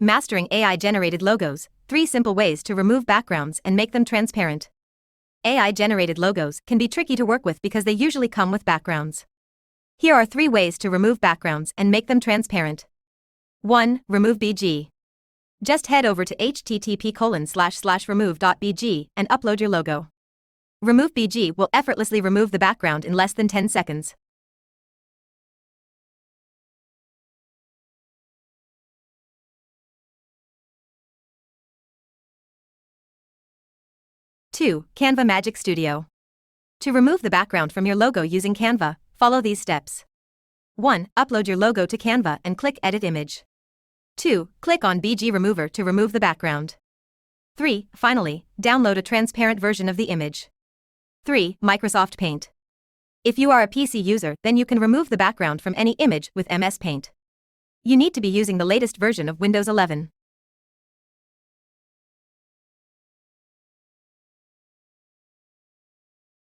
Mastering AI-generated logos, 3 simple ways to remove backgrounds and make them transparent. AI-generated logos can be tricky to work with because they usually come with backgrounds. Here are 3 ways to remove backgrounds and make them transparent. 1. Remove BG. Just head over to http://remove.bg and upload your logo. Remove BG will effortlessly remove the background in less than 10 seconds. 2. Canva Magic Studio. To remove the background from your logo using Canva, follow these steps. 1. Upload your logo to Canva and click Edit Image. 2. Click on BG Remover to remove the background. 3. Finally, download a transparent version of the image. 3. Microsoft Paint. If you are a PC user, then you can remove the background from any image with MS Paint. You need to be using the latest version of Windows 11.